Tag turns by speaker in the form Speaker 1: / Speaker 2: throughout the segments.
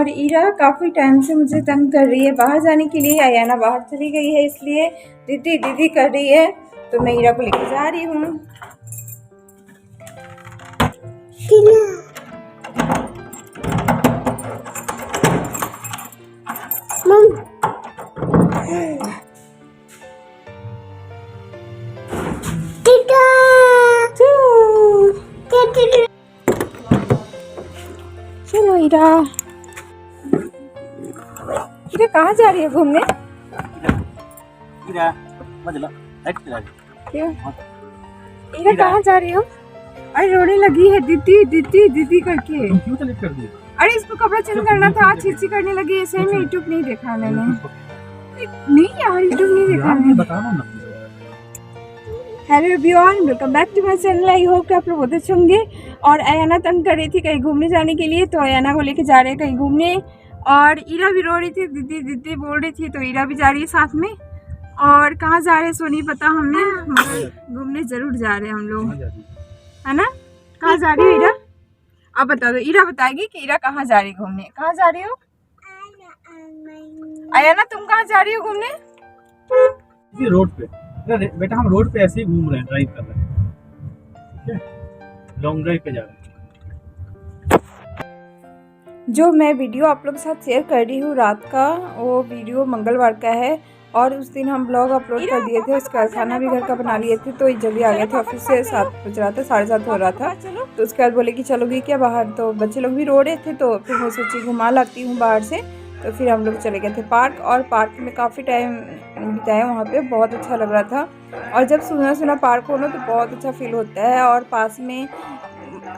Speaker 1: और ईरा काफ़ी टाइम से मुझे तंग कर रही है बाहर जाने के लिए। आयाना बाहर चली गई है इसलिए दीदी दीदी कर रही है, तो मैं ईरा को लेकर जा रही हूँ। चलो ईरा, ईरा कहाँ जा रही है घूमने? क्यों ईरा कहाँ जा रही हो? अरे रोने लगी है दीदी दीदी दीदी करके।
Speaker 2: क्यों सेलेक्ट कर दी?
Speaker 1: अरे इसको कपड़ा चेंज करना था, छीछी करने लगी। ऐसे में यूट्यूब नहीं देखा मैंने। नहीं यार यूट्यूब नहीं देखा मैंने।
Speaker 2: बताना ना।
Speaker 1: Hello everyone, welcome back to my channel. I hope कि आप लोग बहुत अच्छे होंगे। और अयाना तंग कर रही थी कहीं घूमने जाने के लिए, तो अयाना को लेके जा रहे हैं कहीं घूमने। और ईरा भी रो रही थी, दीदी दीदी बोल रही थी, तो ईरा भी जा रही है साथ में। और कहाँ जा रहे हैं सो नहीं पता हमें, मगर घूमने जरूर जा रहे हैं हम लोग, है ना? कहाँ जा रही हो ईरा? अब बता दो, ईरा बताएगी कि ईरा कहाँ जा रही है घूमने। कहाँ जा रही हो अयाना, तुम कहाँ जा रही हो घूमने?
Speaker 2: रोड पे बेटा, हम रोड पे ऐसे ही घूम रहे हैं, ड्राइव कर रहे हैं, ठीक है? लॉन्ग ड्राइव पे जा रहे हैं।
Speaker 1: जो मैं वीडियो आप लोगों के साथ शेयर कर रही हूँ रात का, वो वीडियो मंगलवार का है। और उस दिन हम ब्लॉग अपलोड कर दिए थे, उसके बाद खाना भी घर का बना लिए थे, तो जल्दी आ गए थे ऑफिस से। 7 बज रहा था, 7:30 हो रहा था। तो उसके बाद बोले कि चलोगी क्या बाहर, तो बच्चे लोग भी रो रहे थे, तो फिर मैं सोची घुमा लाती हूँ बाहर से। तो फिर हम लोग चले गए थे पार्क, और पार्क में काफ़ी टाइम बिताया वहाँ पे, बहुत अच्छा लग रहा था। और जब सुना सुना पार्क हो ना तो बहुत अच्छा फील होता है। और पास में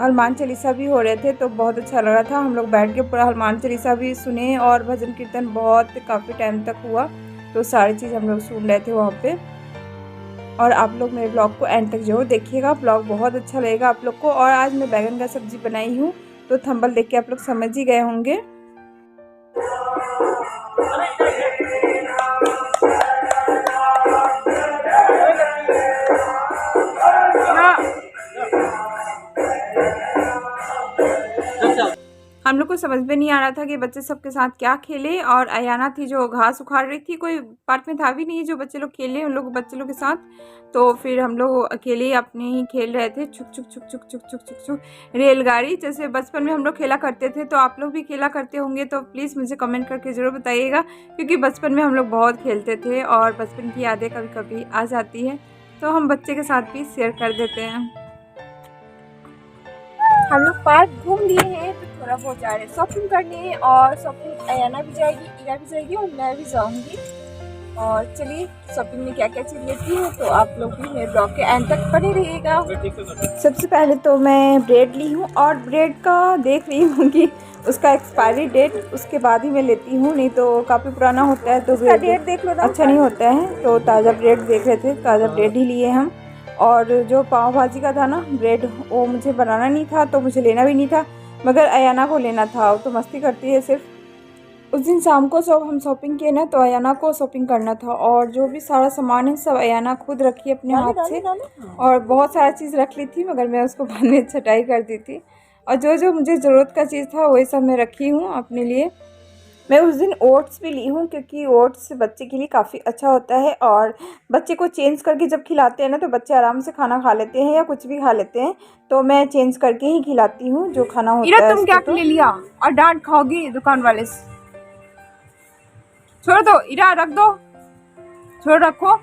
Speaker 1: हनुमान चालीसा भी हो रहे थे, तो बहुत अच्छा लग रहा था। हम लोग बैठ के पूरा हनुमान चालीसा भी सुने, और भजन कीर्तन बहुत काफ़ी टाइम तक हुआ, तो सारी चीज़ हम लोग सुन रहे थे वहाँ पे। और आप लोग मेरे ब्लॉग को एंड तक जरूर देखिएगा, ब्लॉग बहुत अच्छा लगेगा आप लोग को। और आज मैं बैगन का सब्जी बनाई हूँ, तो थंबनेल देख के आप लोग समझ ही गए होंगे। हम लोग को समझ में नहीं आ रहा था कि बच्चे सबके साथ क्या खेले। और अयाना थी जो घास उखाड़ रही थी, कोई पार्क में था भी नहीं जो बच्चे लोग खेले उन लोग बच्चे लोग के साथ। तो फिर हम लोग अकेले अपने ही खेल रहे थे, छुक छुक छुक छुक छुक छुक छुक छुक रेलगाड़ी, जैसे बचपन में हम लोग खेला करते थे। तो आप लोग भी खेला करते होंगे, तो प्लीज़ मुझे कमेंट करके ज़रूर बताइएगा, क्योंकि बचपन में हम लोग बहुत खेलते थे और बचपन की यादें कभी कभी आ जाती है, तो हम बच्चे के साथ भी शेयर कर देते हैं। हम लोग पार्क घूम लिए हैं, तो थोड़ा बहुत जा रहे हैं शॉपिंग करने। और शॉपिंग अयाना भी जाएगी, ईरा भी जाएगी, और मैं भी जाऊंगी। और चलिए शॉपिंग में क्या क्या चीज़ लेती हूँ, तो आप लोग भी मेरे ब्लॉग के एंड तक बने रहिएगा। सबसे पहले तो मैं ब्रेड ली हूँ, और ब्रेड का देख रही हूँ कि उसका एक्सपायरी डेट उसके बाद ही मैं लेती हूँ, नहीं तो काफ़ी पुराना होता है तो डेट देख लो अच्छा नहीं होता है। तो ताज़ा ब्रेड देख रहे थे, ताज़ा ब्रेड ही लिए हम। और जो पाव भाजी का था ना ब्रेड, वो मुझे बनाना नहीं था, तो मुझे लेना भी नहीं था, मगर अयाना को लेना था। वो तो मस्ती करती है सिर्फ। उस दिन शाम को सब हम शॉपिंग किए ना, तो अयाना को शॉपिंग करना था। और जो भी सारा सामान है सब अयाना खुद रखी अपने हाथ से। और बहुत सारा चीज़ रख ली थी, मगर मैं उसको बाद में छटाई कर दी थी। और जो जो मुझे ज़रूरत का चीज़ था वही सब मैं रखी हूँ अपने लिए। मैं उस दिन ओट्स भी ली हूँ, क्योंकि ओट्स बच्चे के लिए काफ़ी अच्छा होता है। और बच्चे को चेंज करके जब खिलाते हैं ना, तो बच्चे आराम से खाना खा लेते हैं या कुछ भी खा लेते हैं। तो मैं चेंज करके ही खिलाती हूँ जो खाना होता है। तुम क्या ले लिया और डांट खाओगी दुकान वाले से? छोड़ दो इरा, रख दो, छोड़ रखो।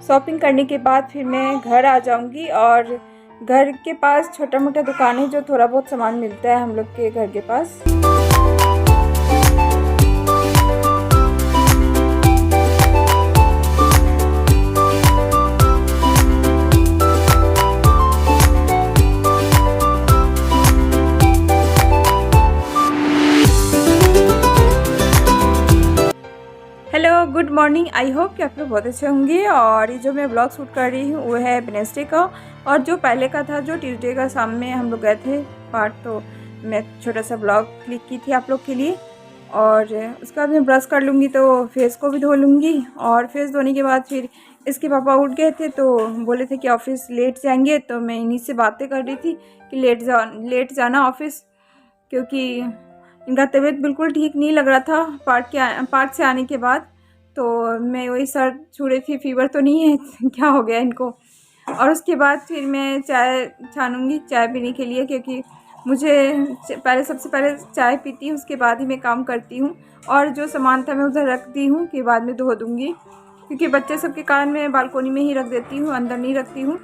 Speaker 1: शॉपिंग करने के बाद फिर मैं घर आ जाऊंगी। और घर के पास छोटा मोटा दुकान है जो थोड़ा बहुत सामान मिलता है हम लोग के घर के पास। Hello good morning, I hope कि आप लोग बहुत अच्छे होंगे। और ये जो मैं ब्लॉग शूट कर रही हूँ वो है वेडनेसडे का। और जो पहले का था जो ट्यूसडे का, शाम में हम लोग गए थे पार्क, तो मैं छोटा सा ब्लॉग क्लिक की थी आप लोग के लिए। और उसके बाद मैं ब्रश कर लूँगी तो फेस को भी धो लूँगी। और फेस धोने के बाद फिर इसके पापा उठ गए थे, तो बोले थे कि ऑफिस लेट जाएंगे, तो मैं इन्हीं से बातें कर रही थी कि लेट जाना ऑफिस, क्योंकि इनका तबीयत बिल्कुल ठीक नहीं लग रहा था पार्क से आने के बाद। तो मैं वही सर छू रही थी, फीवर तो नहीं है क्या हो गया इनको। और उसके बाद फिर मैं चाय छानूँगी चाय पीने के लिए, क्योंकि मुझे सबसे पहले चाय पीती हूँ, उसके बाद ही मैं काम करती हूँ। और जो सामान था मैं उधर रख दी हूँ कि बाद में धो दूँगी, क्योंकि बच्चे सब के कारण मैं बालकोनी में ही रख देती हूँ, अंदर नहीं रखती हूँ।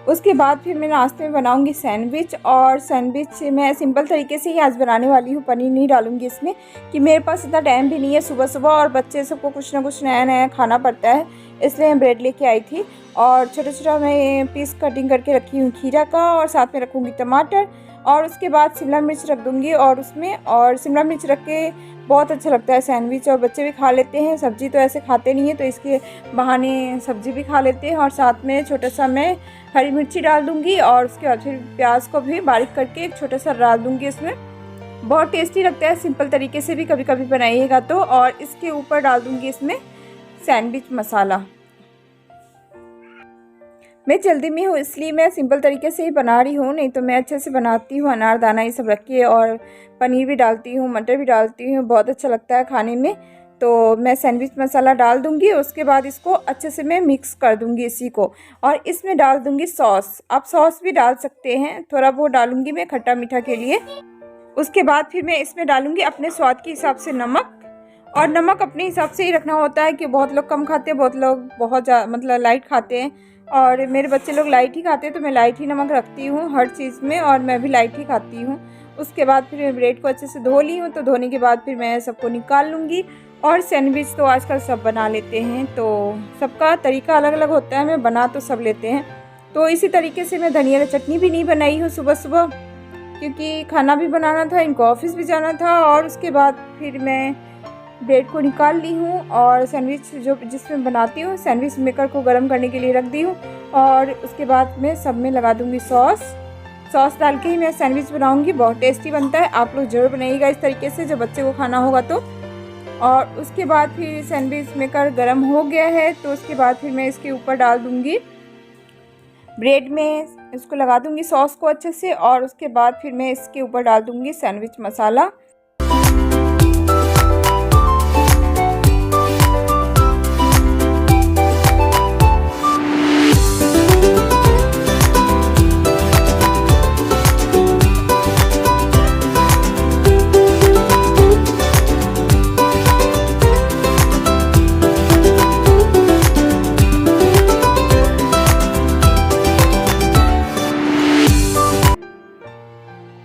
Speaker 1: उसके बाद फिर मैं नाश्ते में बनाऊंगी सैंडविच। और सैंडविच मैं सिंपल तरीके से ही आज बनाने वाली हूँ, पनीर नहीं डालूंगी इसमें, कि मेरे पास इतना टाइम भी नहीं है सुबह सुबह, और बच्चे सबको कुछ ना कुछ नया नया खाना पड़ता है, इसलिए मैं ब्रेड लेके आई थी। और छोटा छोटा मैं पीस कटिंग करके रखी हूँ खीरा का, और साथ में रखूँगी टमाटर, और उसके बाद शिमला मिर्च रख दूँगी और उसमें, और शिमला मिर्च रख के बहुत अच्छा लगता है सैंडविच, और बच्चे भी खा लेते हैं। सब्ज़ी तो ऐसे खाते नहीं है, तो इसके बहाने सब्ज़ी भी खा लेते हैं। और साथ में छोटा सा मैं हरी मिर्ची डाल दूँगी, और उसके बाद फिर प्याज को भी बारीक करके एक छोटा सा डाल दूँगी इसमें। बहुत टेस्टी लगता है, सिंपल तरीके से भी कभी कभी बनाइएगा तो। और इसके ऊपर डाल दूँगी इसमें सैंडविच मसाला। मैं जल्दी में हूँ इसलिए मैं सिंपल तरीके से ही बना रही हूँ, नहीं तो मैं अच्छे से बनाती हूँ, अनारदाना ये सब रख के, और पनीर भी डालती हूँ, मटर भी डालती हूँ, बहुत अच्छा लगता है खाने में। तो मैं सैंडविच मसाला डाल दूँगी, उसके बाद इसको अच्छे से मैं मिक्स कर दूँगी इसी को। और इसमें डाल दूँगी सॉस, आप सॉस भी डाल सकते हैं, थोड़ा बहुत डालूँगी मैं खट्टा मीठा के लिए। उसके बाद फिर मैं इसमें डालूँगी अपने स्वाद के हिसाब से नमक, और नमक अपने हिसाब से ही रखना होता है, कि बहुत लोग कम खाते हैं, बहुत लोग बहुत मतलब लाइट खाते हैं, और मेरे बच्चे लोग लाइट ही खाते हैं, तो मैं लाइट ही नमक रखती हूँ हर चीज़ में, और मैं भी लाइट ही खाती हूँ। उसके बाद फिर मैं ब्रेड को अच्छे से धो ली हूँ, तो धोने के बाद फिर मैं सबको निकाल लूँगी। और सैंडविच तो आजकल सब बना लेते हैं, तो सबका तरीका अलग अलग होता है, मैं बना तो सब लेते हैं। तो इसी तरीके से मैं धनिया चटनी भी नहीं बनाई हूँ सुबह सुबह, क्योंकि खाना भी बनाना था, इनको ऑफिस भी जाना था। और उसके बाद फिर मैं ब्रेड को निकाल ली हूँ, और सैंडविच जो जिसमें बनाती हूँ सैंडविच मेकर को गर्म करने के लिए रख दी हूँ। और उसके बाद मैं सब में लगा दूँगी सॉस डाल के ही मैं सैंडविच बनाऊँगी, बहुत टेस्टी बनता है। आप लोग ज़रूर बनाइएगा इस तरीके से, जब बच्चे को खाना होगा तो। और उसके बाद फिर सैंडविच मेकर गर्म हो गया है, तो उसके बाद फिर मैं इसके ऊपर डाल दूँगी ब्रेड में, इसको लगा दूँगी सॉस को अच्छे से। और उसके बाद फिर मैं इसके ऊपर डाल दूँगी सैंडविच मसाला।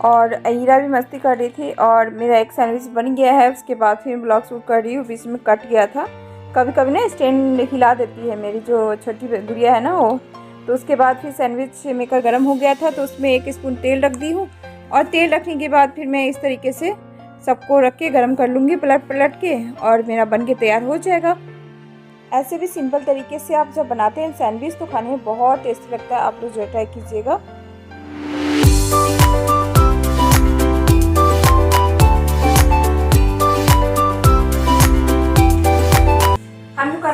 Speaker 1: और ईरा भी मस्ती कर रही थी, और मेरा एक सैंडविच बन गया है। उसके बाद फिर ब्लॉग शूट कर रही हूँ, बीच में कट गया था। कभी कभी ना स्टैंड हिला देती है मेरी जो छोटी गुड़िया है ना वो। तो उसके बाद फिर सैंडविच मेकर गर्म हो गया था, तो उसमें 1 स्पून तेल रख दी हूँ। और तेल रखने के बाद फिर मैं इस तरीके से सबको रख के गर्म कर लूँगी पलट के, और मेरा बन के तैयार हो जाएगा। ऐसे भी सिंपल तरीके से आप जब बनाते हैं सैंडविच तो खाने में बहुत टेस्टी लगता है, आप लोग जो ट्राई कीजिएगा।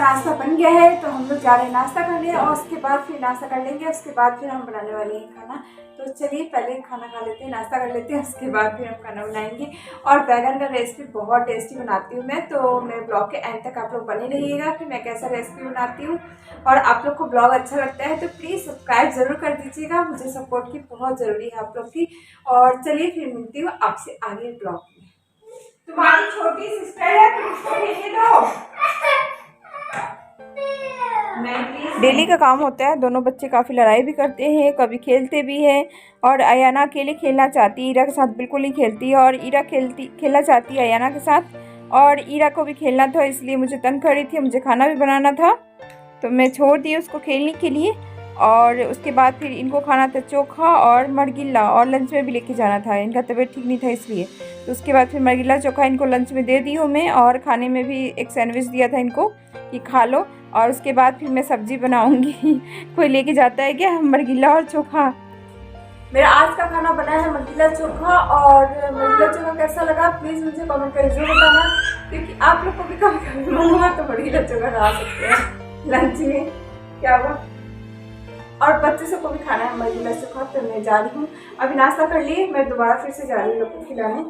Speaker 1: नाश्ता बन गया है, तो हम लोग जा रहे हैं नाश्ता करने, और उसके बाद फिर नाश्ता कर लेंगे, उसके बाद फिर हम बनाने वाले हैं खाना। तो चलिए पहले खाना खा लेते हैं, नाश्ता कर लेते हैं, उसके बाद फिर हम खाना बनाएंगे। और बैगन का रेसिपी बहुत टेस्टी बनाती हूँ मैं, तो मेरे ब्लॉग के एंड तक आप लोग बने रहिएगा कि मैं कैसा रेसिपी बनाती हूँ। और आप लोग को ब्लॉग अच्छा लगता है तो प्लीज़ सब्सक्राइब ज़रूर कर दीजिएगा, मुझे सपोर्ट की बहुत ज़रूरी है आप लोग की। और चलिए फिर मिलती हूँ आपसे आगे ब्लॉग में। तुम्हारी छोटी सिस्टर है, तुम उसको भेज दो। डेली का काम होता है, दोनों बच्चे काफ़ी लड़ाई भी करते हैं, कभी खेलते भी हैं। और अयाना अकेले खेलना चाहती है, ईरा के साथ बिल्कुल नहीं खेलती है, और ईरा खेलना चाहती है अयाना के साथ, और ईरा को भी खेलना था, इसलिए मुझे तंग कर रही थी, मुझे खाना भी बनाना था, तो मैं छोड़ दी उसको खेलने के लिए। और उसके बाद फिर इनको खाना था चोखा और मरगिल्ला, और लंच में भी लेके जाना था, इनका तबीयत ठीक नहीं था इसलिए। तो उसके बाद फिर मरगिल्ला चोखा इनको लंच में दे दी हूँ मैं, और खाने में भी एक सैंडविच दिया था इनको कि खा लो। और उसके बाद फिर मैं सब्ज़ी बनाऊँगी कोई लेके जाता है क्या मरगिल्ला और चोखा। मेरा आज का खाना बना है मरगिल्ला चोखा, और मरगिल्ला चोखा कैसा लगा प्लीज़ मुझे कमेंट करके जरूर बताना, क्योंकि आप लोग को भी कभी कभी मन हुआ तो मरगिल्ला चोखा खा सकते हैं लंच में। क्या हुआ और बच्चे सबको भी खाना है मर्जिला से खा, तो मैं जा रही हूँ। अभी नाश्ता कर लिए, मैं दोबारा फिर से जा रही हूँ लोग को खिलाने।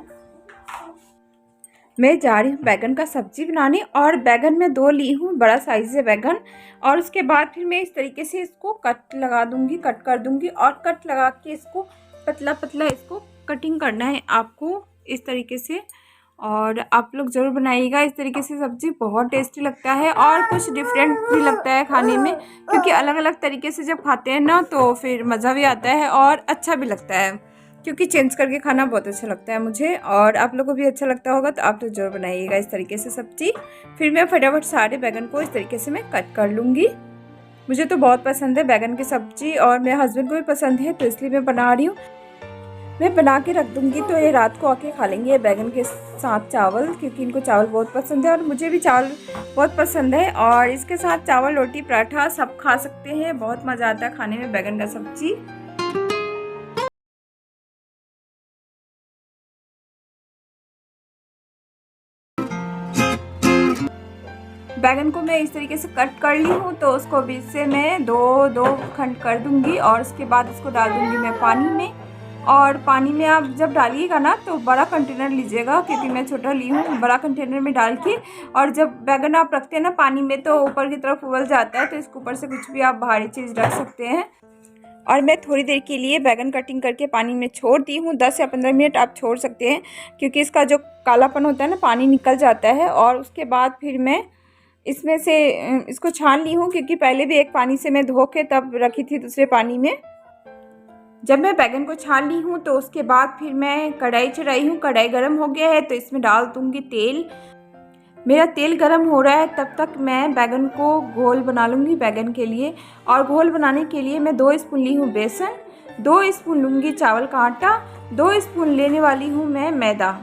Speaker 1: मैं जा रही हूँ बैगन का सब्जी बनाने, और बैगन में 2 ली हूँ, बड़ा साइज है बैगन। और उसके बाद फिर मैं इस तरीके से इसको कट लगा दूंगी, कट कर दूंगी, और कट लगा के इसको पतला पतला इसको कटिंग करना है आपको इस तरीके से। और आप लोग ज़रूर बनाइएगा इस तरीके से, सब्ज़ी बहुत टेस्टी लगता है और कुछ डिफरेंट भी लगता है खाने में, क्योंकि अलग अलग तरीके से जब खाते हैं ना तो फिर मज़ा भी आता है और अच्छा भी लगता है, क्योंकि चेंज करके खाना बहुत अच्छा लगता है मुझे, और आप लोगों को भी अच्छा लगता होगा, तो आप लोग ज़रूर बनाइएगा इस तरीके से सब्ज़ी। फिर मैं फटाफट सारे बैगन को इस तरीके से मैं कट कर लूँगी। मुझे तो बहुत पसंद है बैगन की सब्ज़ी, और मेरे हस्बैंड को भी पसंद है, तो इसलिए मैं बना रही हूँ। मैं बना के रख दूँगी तो ये रात को आके खा लेंगे बैगन के साथ चावल, क्योंकि इनको चावल बहुत पसंद है और मुझे भी चावल बहुत पसंद है। और इसके साथ चावल, रोटी, पराठा सब खा सकते हैं, बहुत मज़ा आता है खाने में बैगन का सब्ज़ी। बैगन को मैं इस तरीके से कट कर ली हूँ, तो उसको बीच से मैं दो खंड कर दूंगी, और उसके बाद इसको डाल दूंगी मैं पानी में। और पानी में आप जब डालिएगा ना तो बड़ा कंटेनर लीजिएगा, क्योंकि मैं छोटा ली हूँ। बड़ा कंटेनर में डाल के, और जब बैगन आप रखते हैं ना पानी में तो ऊपर की तरफ उबल जाता है, तो इसके ऊपर से कुछ भी आप भारी चीज़ रख सकते हैं। और मैं थोड़ी देर के लिए बैगन कटिंग करके पानी में छोड़ दी हूँ, 10 या 15 मिनट आप छोड़ सकते हैं, क्योंकि इसका जो कालापन होता है ना पानी निकल जाता है। और उसके बाद फिर मैं इसमें से इसको छान ली हूँ, क्योंकि पहले भी एक पानी से मैं धो के तब रखी थी दूसरे पानी में। जब मैं बैगन को छान ली हूँ तो उसके बाद फिर मैं कढ़ाई चढ़ाई हूँ। कढ़ाई गर्म हो गया है तो इसमें डाल दूँगी तेल। मेरा तेल गर्म हो रहा है, तब तक मैं बैगन को घोल बना लूँगी बैगन के लिए। और घोल बनाने के लिए मैं 2 स्पून ली हूँ बेसन, 2 स्पून लूँगी चावल का आटा, 2 स्पून लेने वाली हूँ मैं मैदा,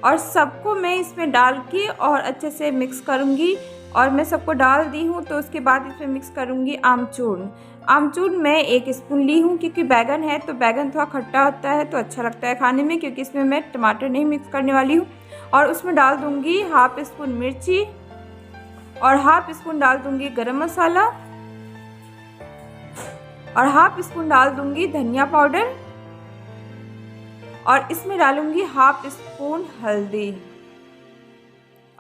Speaker 1: और सबको मैं इसमें डाल के और अच्छे से मिक्स करूँगी। और मैं सबको डाल दी हूँ, तो उसके बाद इसमें मिक्स करूँगी आमचूर। आमचूर मैं 1 स्पून ली हूँ, क्योंकि बैगन है तो बैगन थोड़ा खट्टा होता है तो अच्छा लगता है खाने में, क्योंकि इसमें मैं टमाटर नहीं मिक्स करने वाली हूँ। और उसमें डाल दूँगी ½ स्पून मिर्ची, और ½ स्पून डाल दूँगी गरम मसाला, और ½ स्पून डाल दूँगी धनिया पाउडर, और इसमें डालूँगी ½ स्पून हल्दी।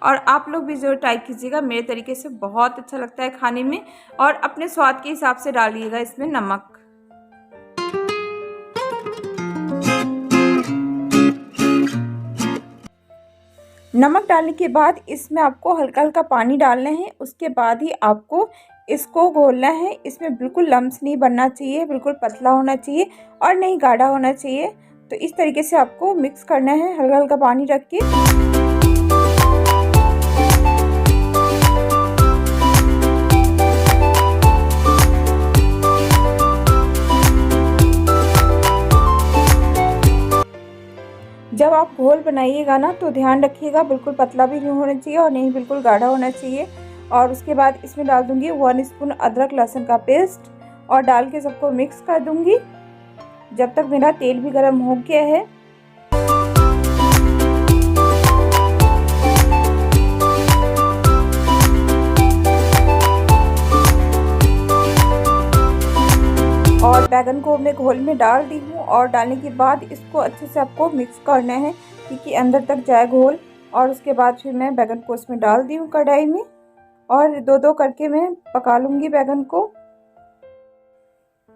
Speaker 1: और आप लोग भी ज़रूर ट्राई कीजिएगा, मेरे तरीके से बहुत अच्छा लगता है खाने में। और अपने स्वाद के हिसाब से डालिएगा इसमें नमक। नमक डालने के बाद इसमें आपको हल्का हल्का पानी डालना है, उसके बाद ही आपको इसको घोलना है। इसमें बिल्कुल लम्स नहीं बनना चाहिए, बिल्कुल पतला होना चाहिए और नहीं गाढ़ा होना चाहिए। तो इस तरीके से आपको मिक्स करना है हल्का हल्का पानी रख के। जब आप घोल बनाइएगा ना तो ध्यान रखिएगा, बिल्कुल पतला भी नहीं होना चाहिए और नहीं बिल्कुल गाढ़ा होना चाहिए। और उसके बाद इसमें डाल दूंगी 1 स्पून अदरक लहसुन का पेस्ट, और डाल के सबको मिक्स कर दूंगी जब तक मेरा तेल भी गर्म हो गया है। और बैगन को मैं घोल में डाल दी हूँ, और डालने के बाद इसको अच्छे से आपको मिक्स करना है, क्योंकि अंदर तक जाए घोल। और उसके बाद फिर मैं बैगन को इसमें डाल दी हूँ कढ़ाई में, और 2-2 करके मैं पका लूँगी बैगन को।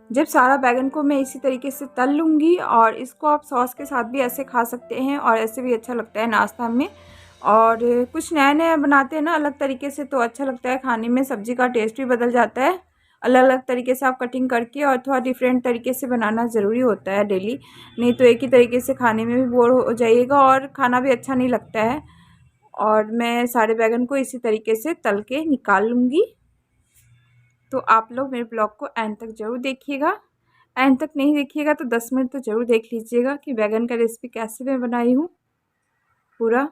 Speaker 1: जब सारा बैगन को मैं इसी तरीके से तल लूँगी, और इसको आप सॉस के साथ भी ऐसे खा सकते हैं, और ऐसे भी अच्छा लगता है नाश्ता में। और कुछ नया नया बनाते हैं ना अलग तरीके से, तो अच्छा लगता है खाने में, सब्ज़ी का टेस्ट भी बदल जाता है। अलग अलग तरीके से आप कटिंग करके और थोड़ा डिफरेंट तरीके से बनाना ज़रूरी होता है डेली, नहीं तो एक ही तरीके से खाने में भी बोर हो जाइएगा और खाना भी अच्छा नहीं लगता है। और मैं सारे बैगन को इसी तरीके से तल के निकाल लूँगी। तो आप लोग मेरे ब्लॉग को एंड तक ज़रूर देखिएगा। एंड तक नहीं देखिएगा तो 10 मिनट तो ज़रूर देख लीजिएगा कि बैगन का रेसिपी कैसे मैं बनाई हूँ पूरा।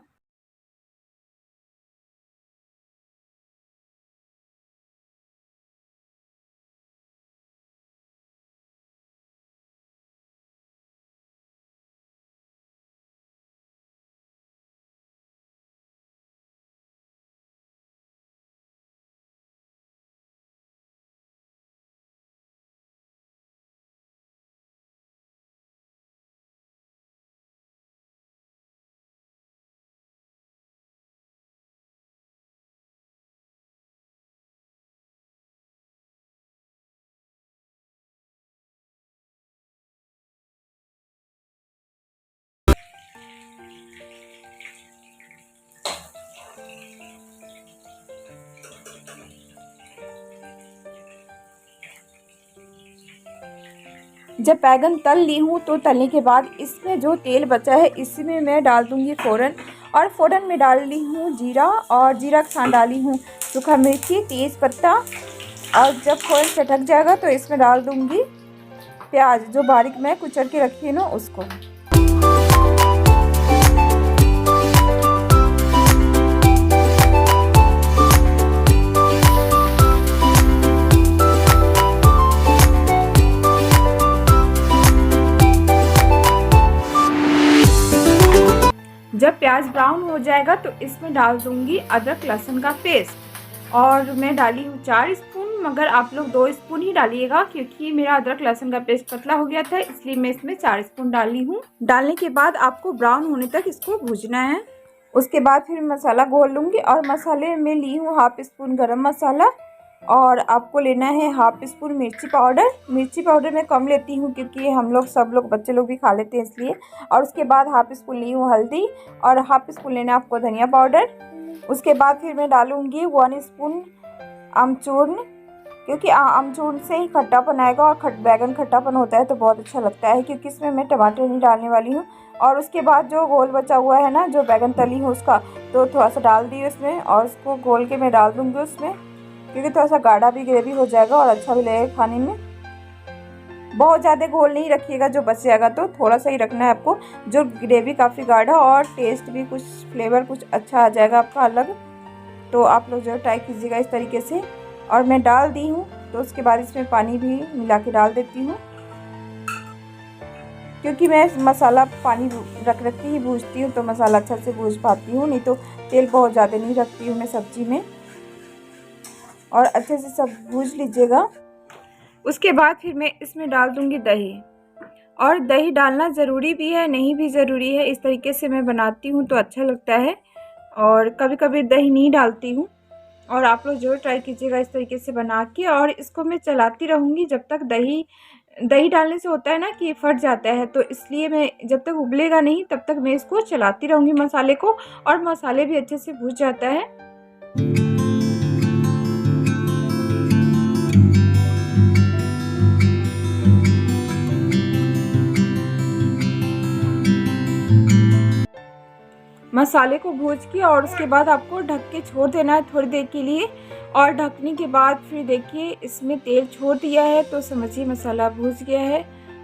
Speaker 1: जब बैगन तल ली हूँ तो तलने के बाद इसमें जो तेल बचा है इसी में मैं डाल दूँगी फ़ौरन। और फ़ौरन में डाल ली हूँ जीरा, और जीरा के साथ डाली हूँ सूखा मिर्ची, तेज़ पत्ता। और जब फ़ौरन चटक जाएगा तो इसमें डाल दूँगी प्याज, जो बारीक मैं कुचल के रखी है ना उसको। जब प्याज ब्राउन हो जाएगा तो इसमें डाल दूंगी अदरक लहसुन का पेस्ट, और मैं डाली हूँ 4 स्पून, मगर आप लोग 2 स्पून ही डालिएगा क्योंकि मेरा अदरक लहसुन का पेस्ट पतला हो गया था, इसलिए मैं इसमें 4 स्पून डाली हूँ। डालने के बाद आपको ब्राउन होने तक इसको भूजना है। उसके बाद फिर मसाला घोल लूँगी, और मसाले में ली हूँ 1/2 स्पून गरम मसाला, और आपको लेना है 1/2 स्पून मिर्ची पाउडर। मिर्ची पाउडर मैं कम लेती हूँ क्योंकि हम लोग सब लोग बच्चे लोग भी खा लेते हैं इसलिए। और उसके बाद 1/2 स्पून ली हूँ हल्दी, और 1/2 स्पून लेना है आपको धनिया पाउडर। उसके बाद फिर मैं डालूँगी 1 स्पून अमचूर्ण, क्योंकि अमचूर्ण से ही खट्टापन आएगा, और बैगन खट्टापन होता है तो बहुत अच्छा लगता है, क्योंकि इसमें मैं टमाटर नहीं डालने वाली हूँ। और उसके बाद जो घोल बचा हुआ है ना, जो बैगन तली हूँ उसका, तो थोड़ा सा डाल दी उसमें, और उसको घोल के मैं डाल दूँगी उसमें, क्योंकि थोड़ा सा गाढ़ा भी ग्रेवी हो जाएगा और अच्छा भी लगेगा खाने में। बहुत ज़्यादा घोल नहीं रखिएगा, जो बच जाएगा तो थोड़ा सा ही रखना है आपको, जो ग्रेवी काफ़ी गाढ़ा और टेस्ट भी कुछ फ्लेवर कुछ अच्छा आ जाएगा आपका अलग। तो आप लोग जो ट्राई कीजिएगा इस तरीके से। और मैं डाल दी हूँ, तो उसके बाद इसमें पानी भी मिला के डाल देती हूँ, क्योंकि मैं मसाला पानी रख के ही भूजती हूँ, तो मसाला अच्छा से भूज पाती हूँ, नहीं तो तेल बहुत ज़्यादा नहीं रखती हूँ मैं सब्जी में। और अच्छे से सब भूज लीजिएगा। उसके बाद फिर मैं इसमें डाल दूँगी दही, और दही डालना ज़रूरी भी है, नहीं भी ज़रूरी है, इस तरीके से मैं बनाती हूँ तो अच्छा लगता है, और कभी कभी दही नहीं डालती हूँ। और आप लोग ज़रूर ट्राई कीजिएगा इस तरीके से बना के। और इसको मैं चलाती रहूँगी जब तक दही डालने से होता है ना कि फट जाता है, तो इसलिए मैं जब तक उबलेगा नहीं तब तक मैं इसको चलाती रहूँगी मसाले को, और मसाले भी अच्छे से भूज जाता है। मसाले को भूज के, और उसके बाद आपको ढक के छोड़ देना है थोड़ी देर के लिए। और ढकने के बाद फिर देखिए इसमें तेल छोड़ दिया है, तो समझिए मसाला भूज गया है।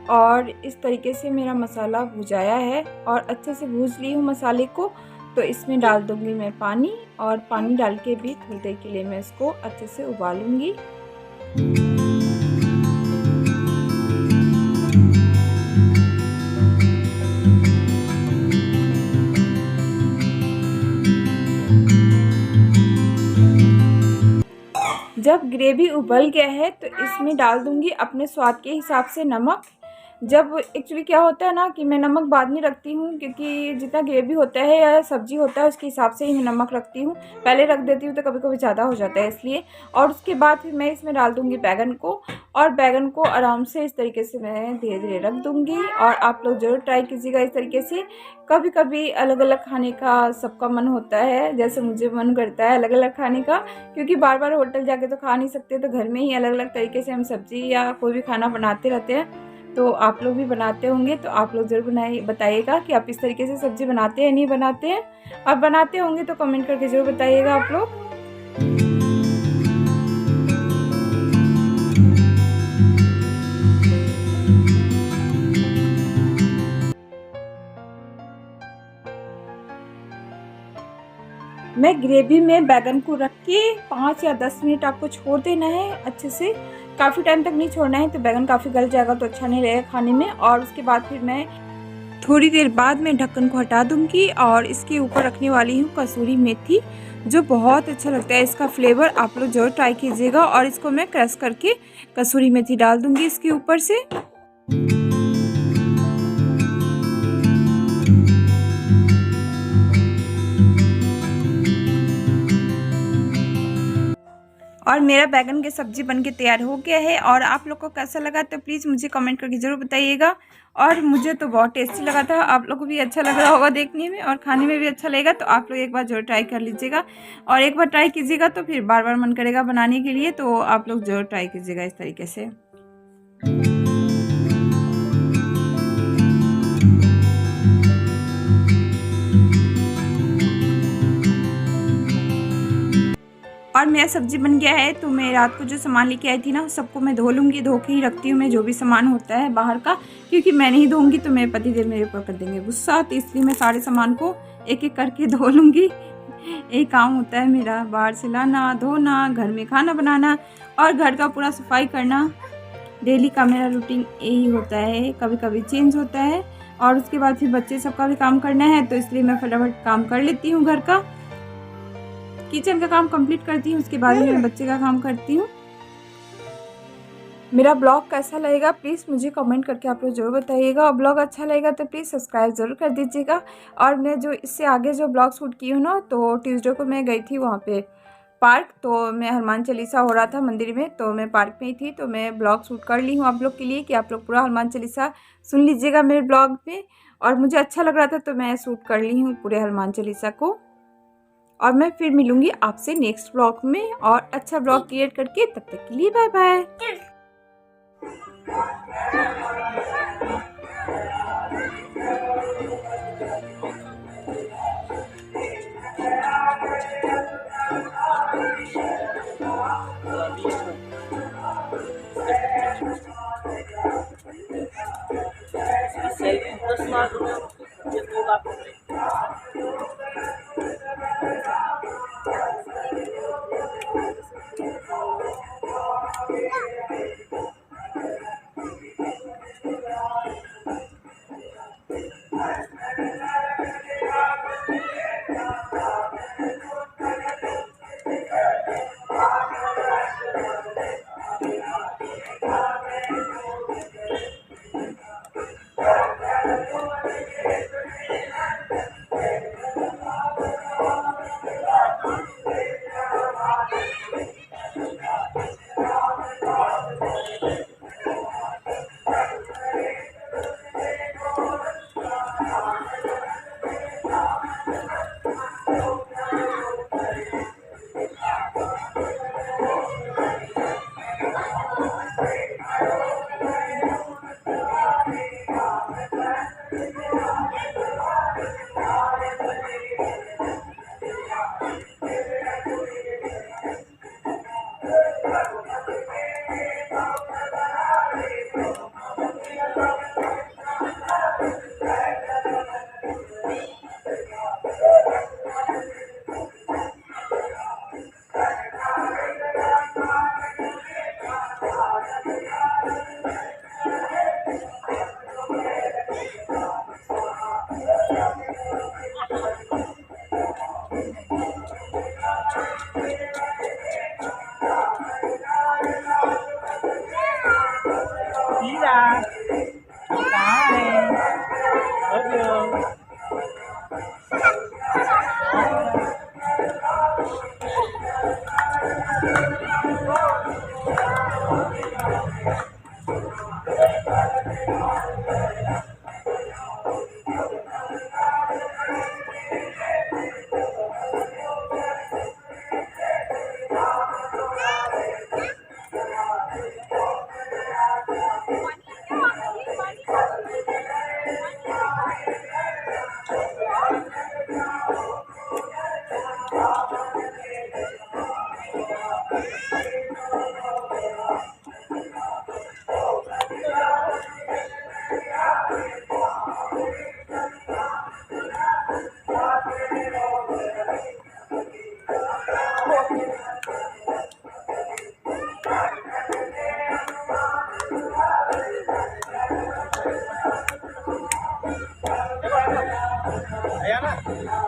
Speaker 1: और इस तरीके से मेरा मसाला भुजाया है और अच्छे से भूज ली हूँ मसाले को। तो इसमें डाल दूँगी मैं पानी, और पानी डाल के भी थोड़ी देर के लिए मैं इसको अच्छे से उबालूँगी। जब ग्रेवी उबल गया है तो इसमें डाल दूंगी अपने स्वाद के हिसाब से नमक। जब एक्चुअली क्या होता है ना कि मैं नमक बाद में रखती हूँ, क्योंकि जितना ग्रेवी होता है या सब्ज़ी होता है उसके हिसाब से ही मैं नमक रखती हूँ। पहले रख देती हूँ तो कभी कभी ज़्यादा हो जाता है इसलिए। और उसके बाद फिर मैं इसमें डाल दूँगी बैगन को, और बैगन को आराम से इस तरीके से मैं धीरे धीरे रख दूँगी। और आप लोग ज़रूर ट्राई कीजिएगा इस तरीके से। कभी कभी अलग अलग खाने का सबका मन होता है, जैसे मुझे मन करता है अलग अलग खाने का, क्योंकि बार बार होटल जाके तो खा नहीं सकते, तो घर में ही अलग अलग तरीके से हम सब्ज़ी या कोई भी खाना बनाते रहते हैं। तो आप लोग भी बनाते होंगे, तो आप लोग ज़रूर बताइएगा कि आप इस तरीके से सब्ज़ी बनाते हैं नहीं बनाते हैं। और बनाते होंगे तो कमेंट करके ज़रूर बताइएगा आप लोग। मैं ग्रेवी में बैगन को रख के 5 या 10 मिनट आपको छोड़ देना है अच्छे से। काफ़ी टाइम तक नहीं छोड़ना है, तो बैगन काफ़ी गल जाएगा तो अच्छा नहीं लगेगा खाने में। और उसके बाद फिर मैं थोड़ी देर बाद में ढक्कन को हटा दूंगी, और इसके ऊपर रखने वाली हूँ कसूरी मेथी, जो बहुत अच्छा लगता है इसका फ्लेवर। आप लोग जरूर ट्राई कीजिएगा। और इसको मैं क्रश करके कसूरी मेथी डाल दूंगी इसके ऊपर से। और मेरा बैगन की सब्ज़ी बनके तैयार हो गया है। और आप लोग को कैसा लगा तो प्लीज़ मुझे कमेंट करके ज़रूर बताइएगा। और मुझे तो बहुत टेस्टी लगा था, आप लोग को भी अच्छा लग रहा होगा देखने में, और खाने में भी अच्छा लगेगा। तो आप लोग एक बार ज़रूर ट्राई कर लीजिएगा, और एक बार ट्राई कीजिएगा तो फिर बार बार मन करेगा बनाने के लिए। तो आप लोग ज़रूर ट्राई कीजिएगा इस तरीके से। और मेरा सब्जी बन गया है। तो मैं रात को जो सामान लेके आई थी ना सबको मैं धो लूँगी, धो के ही रखती हूँ मैं जो भी सामान होता है बाहर का, क्योंकि मैं नहीं धोऊंगी तो मेरे पतिदेव मेरे ऊपर कर देंगे गुस्सा। तो इसलिए मैं सारे सामान को एक एक करके धो लूँगी। एक काम होता है मेरा, बाहर से लाना, धोना, घर में खाना बनाना और घर का पूरा सफाई करना। डेली का मेरा रूटीन यही होता है, कभी कभी चेंज होता है। और उसके बाद फिर बच्चे सबका भी काम करना है, तो इसलिए मैं फटाफट काम कर लेती हूँ। घर का किचन का काम कंप्लीट करती हूँ, उसके बाद मैं बच्चे का काम करती हूँ। मेरा ब्लॉग कैसा लगेगा प्लीज़ मुझे कमेंट करके आप लोग ज़रूर बताइएगा, और ब्लॉग अच्छा लगेगा तो प्लीज़ सब्सक्राइब ज़रूर कर दीजिएगा। और मैं जो इससे आगे जो ब्लॉग शूट की हूँ ना, तो ट्यूसडे को मैं गई थी वहाँ पे पार्क, तो मैं हनुमान चालीसा हो रहा था मंदिर में, तो मैं पार्क में ही थी, तो मैं ब्लॉग शूट कर ली हूँ आप लोग के लिए कि आप लोग पूरा हनुमान चालीसा सुन लीजिएगा मेरे ब्लॉग में। और मुझे अच्छा लग रहा था तो मैं शूट कर ली हूँ पूरे हनुमान चालीसा को। और मैं फिर मिलूँगी आपसे नेक्स्ट ब्लॉग में और अच्छा ब्लॉग क्रिएट करके। तब तक के लिए बाय बाय।
Speaker 2: Ayan na.